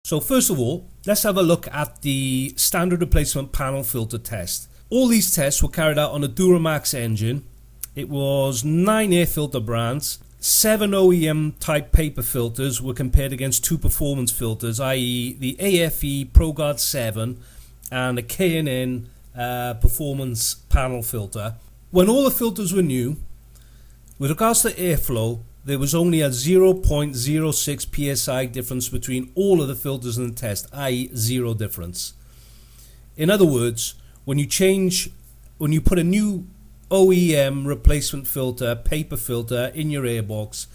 So first of all, let's have a look at the standard replacement panel filter test. All these tests were carried out on a Duramax engine. It was 9 air filter brands. 7 OEM type paper filters were compared against 2 performance filters, i.e. the AFE ProGuard 7 and a K&N performance panel filter. When all the filters were new, with regards to airflow, there was only a 0.06 psi difference between all of the filters in the test, i.e. zero difference. In other words, when you put a new OEM replacement filter, paper filter in your airbox,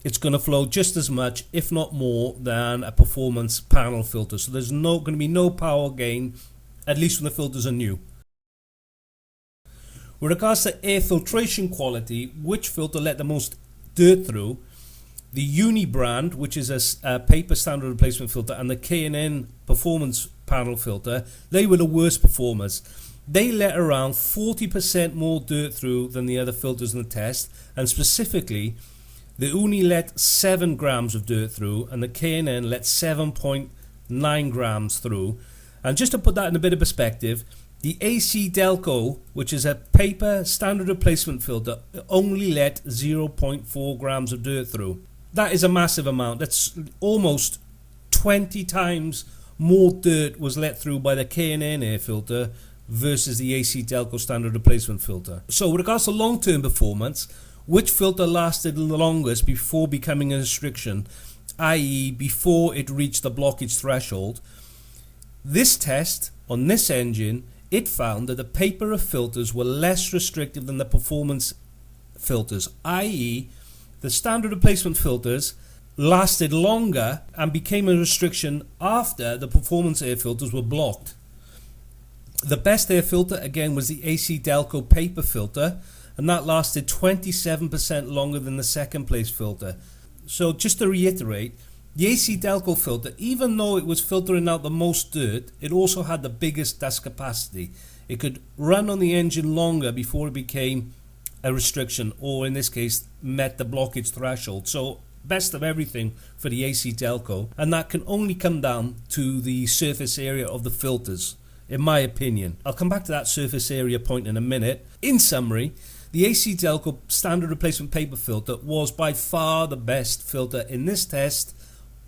it's going to flow just as much, if not more, than a performance panel filter. So there's going to be no power gain, at least when the filters are new. With regards to air filtration quality, which filter let the most dirt through, the Uni brand, which is a paper standard replacement filter, and the K&N performance panel filter, they were the worst performers. They let around 40% more dirt through than the other filters in the test, and specifically the Uni let 7 grams of dirt through and the K&N let 7.9 grams through. And just to put that in a bit of perspective, the AC Delco, which is a paper standard replacement filter, only let 0.4 grams of dirt through. That is a massive amount. That's almost 20 times more dirt was let through by the K&N air filter versus the AC Delco standard replacement filter. So with regards to long-term performance, which filter lasted the longest before becoming a restriction, i.e. before it reached the blockage threshold? This test on this engine, it found that the paper filters were less restrictive than the performance filters, i.e. the standard replacement filters lasted longer and became a restriction after the performance air filters were blocked. The best air filter again was the AC Delco paper filter, and that lasted 27% longer than the second place filter. So just to reiterate, the AC Delco filter, even though it was filtering out the most dirt, it also had the biggest dust capacity. It could run on the engine longer before it became a restriction, or in this case met the blockage threshold. So best of everything for the AC Delco, and that can only come down to the surface area of the filters, in my opinion. I'll come back to that surface area point in a minute. In summary, the AC Delco standard replacement paper filter was by far the best filter in this test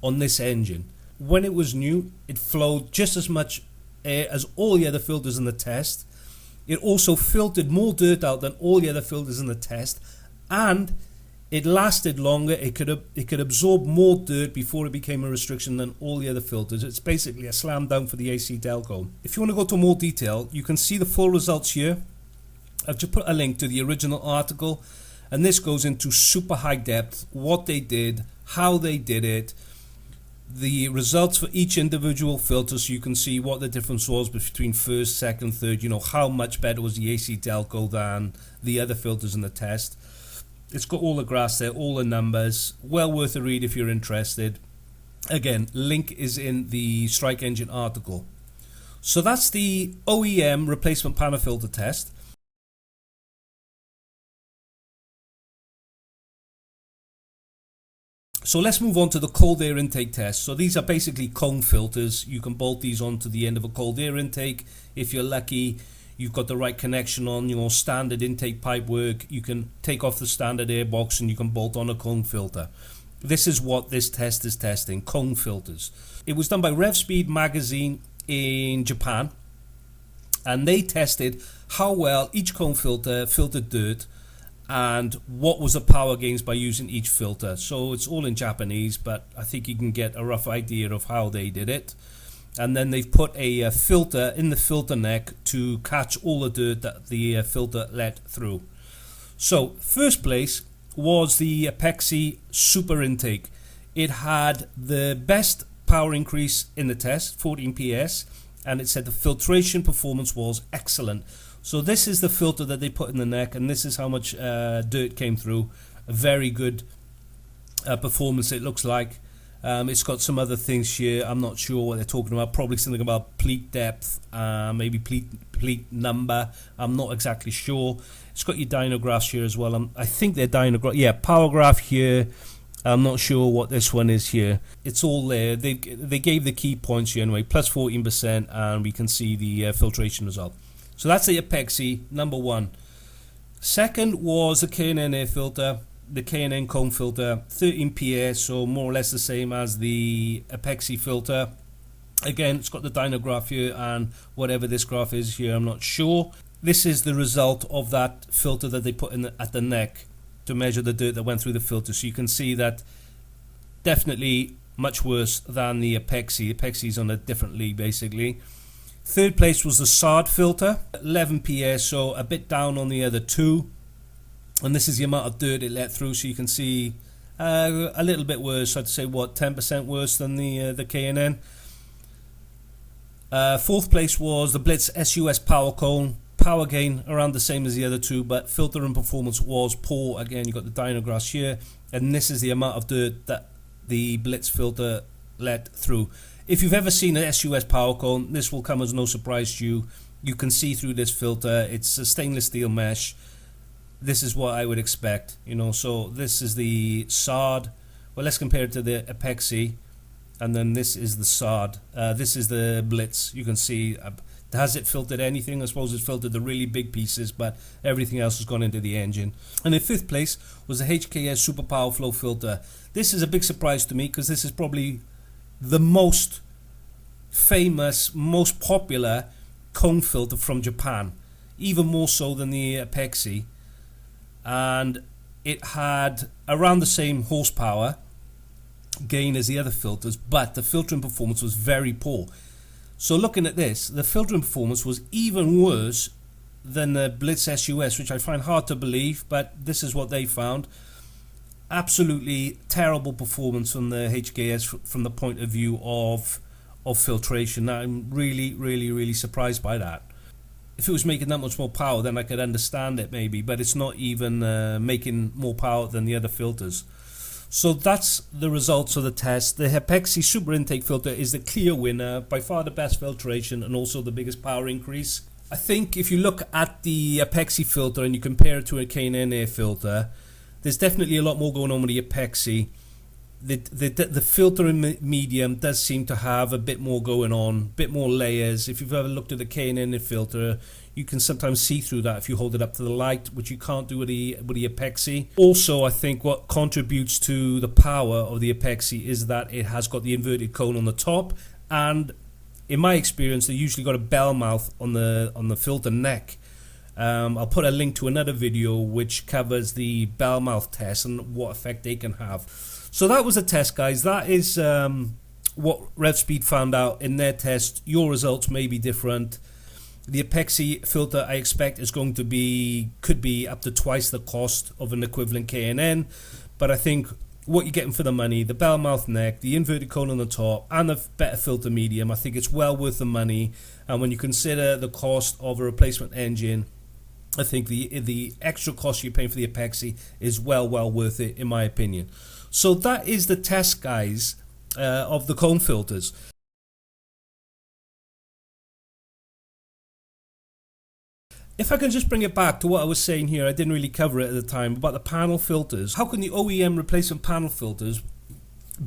on this engine. When it was new, it flowed just as much air as all the other filters in the test. It also filtered more dirt out than all the other filters in the test, and it lasted longer. It could absorb more dirt before it became a restriction than all the other filters. It's basically a slam down for the AC Delco. If you want to go to more detail, you can see the full results here. I've just put a link to the original article, and this goes into super high depth, what they did, how they did it, the results for each individual filter, so you can see what the difference was between first, second, third, how much better was the AC Delco than the other filters in the test. It's got all the graphs there, all the numbers, well worth a read if you're interested. Again, link is in the StrikeEngine article. So that's the OEM replacement panel filter test. So let's move on to the cold air intake test. So these are basically cone filters. You can bolt these onto the end of a cold air intake. If you're lucky, you've got the right connection on, standard intake pipe work. You can take off the standard air box and you can bolt on a cone filter. This is what this test is testing, cone filters. It was done by RevSpeed magazine in Japan, and they tested how well each cone filter filtered dirt and what was the power gains by using each filter. So it's all in Japanese, but I think you can get a rough idea of how they did it. And then they've put a filter in the filter neck to catch all the dirt that the filter let through. So first place was the Apexi Super Intake. It had the best power increase in the test, 14 PS, and it said the filtration performance was excellent. So this is the filter that they put in the neck, and this is how much dirt came through. A very good performance, it looks like. It's got some other things here. I'm not sure what they're talking about. Probably something about pleat depth, maybe pleat number. I'm not exactly sure. It's got your dyno graphs here as well. I think they're dyno graphs. Yeah, power graph here, I'm not sure what this one is here. It's all there. They gave the key points here anyway, plus 14%, and we can see the filtration result. So that's the Apexi, number one. Second was the K&N air filter, the K&N cone filter, 13 PS, so more or less the same as the Apexi filter. Again, it's got the dyno graph here, and whatever this graph is here, I'm not sure. This is the result of that filter that they put in at the neck to measure the dirt that went through the filter. So you can see that definitely much worse than the Apexi. Apexi's on a different league basically. Third place was the Sard filter, 11 PS, so a bit down on the other two. And this is the amount of dirt it let through, so you can see a little bit worse. I'd say what, 10% worse than the K&N. Fourth place was the Blitz SUS power cone. Power gain around the same as the other two, but filter and performance was poor. Again, you got the dyno graphs here, and this is the amount of dirt that the Blitz filter let through. If you've ever seen an SUS power cone, this will come as no surprise to you. You can see through this filter. It's a stainless steel mesh. This is what I would expect, you know. So this is the Sard. Well, let's compare it to the Apexi, and then this is the Sard. This is the Blitz. You can see. Has it filtered anything? I suppose it's filtered the really big pieces, but everything else has gone into the engine. And in fifth place was the HKS Super Power Flow filter. This is a big surprise to me because this is probably the most famous, most popular cone filter from Japan, even more so than the Apexi. And it had around the same horsepower gain as the other filters, but the filtering performance was very poor. So looking at this, the filtering performance was even worse than the Blitz SUS, which I find hard to believe, but this is what they found. Absolutely terrible performance from the HKS from the point of view of filtration. I'm really surprised by that. If it was making that much more power, then I could understand it maybe, but it's not even making more power than the other filters. So that's the results of the test. The Apexi Super Intake filter is the clear winner, by far the best filtration and also the biggest power increase. I think if you look at the Apexi filter and you compare it to a K&N air filter, there's definitely a lot more going on with the Apexi. The filter in medium does seem to have a bit more going on, a bit more layers. If you've ever looked at the K&N filter, you can sometimes see through that if you hold it up to the light, which you can't do with the Apexi. Also, I think what contributes to the power of the Apexi is that it has got the inverted cone on the top, and in my experience, they usually got a bell mouth on the filter neck. I'll put a link to another video which covers the bell mouth test and what effect they can have. So that was a test, guys. That is what RevSpeed found out in their test. Your results may be different. The Apexi filter, I expect, is going to could be up to twice the cost of an equivalent K&N, but I think what you're getting for the money, the bell mouth neck, the inverted cone on the top, and the better filter medium, I think it's well worth the money. And when you consider the cost of a replacement engine, I think the extra cost you're paying for the Apexi is well worth it, in my opinion. So that is the test, guys, of the cone filters. If I can just bring it back to what I was saying here, I didn't really cover it at the time, about the panel filters. How can the OEM replacement panel filters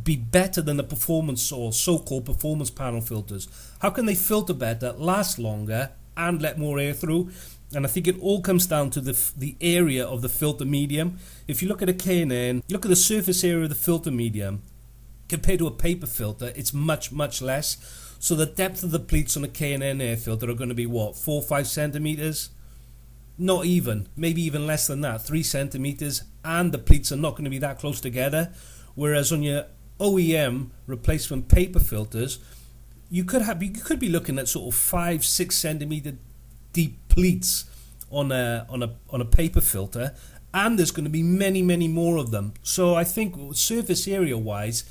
be better than the performance or so-called performance panel filters? How can they filter better, last longer, and let more air through? And I think it all comes down to the area of the filter medium. If you look at a K&N, you look at the surface area of the filter medium, compared to a paper filter, it's much less. So the depth of the pleats on a K&N air filter are going to be what, 4 or 5 centimeters? Not even, maybe even less than that, 3 centimeters, and the pleats are not going to be that close together. Whereas on your OEM replacement paper filters, you could be looking at sort of 5-6 centimeter deep pleats on a paper filter, and there's going to be many more of them. So I think surface area wise,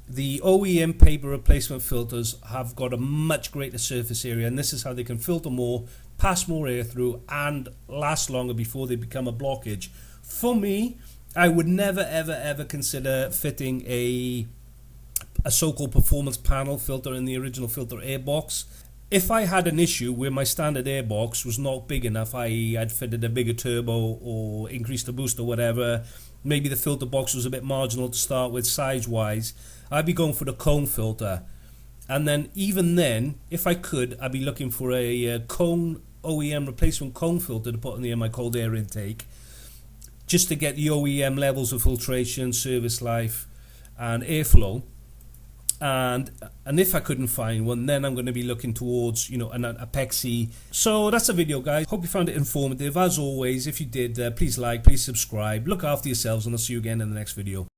the OEM paper replacement filters have got a much greater surface area, and this is how they can filter more, pass more air through, and last longer before they become a blockage. For me, I would never ever consider fitting a so-called performance panel filter in the original filter air box. If I had an issue where my standard airbox was not big enough, i.e. I'd fitted a bigger turbo or increased the boost or whatever, maybe the filter box was a bit marginal to start with size-wise, I'd be going for the cone filter. And then even then, if I could, I'd be looking for a cone OEM replacement cone filter to put in my cold air intake, just to get the OEM levels of filtration, service life and airflow. And if I couldn't find one, then I'm going to be looking towards, an Apexi. So that's the video, guys. Hope you found it informative. As always, if you did, please like, please subscribe, look after yourselves, and I'll see you again in the next video.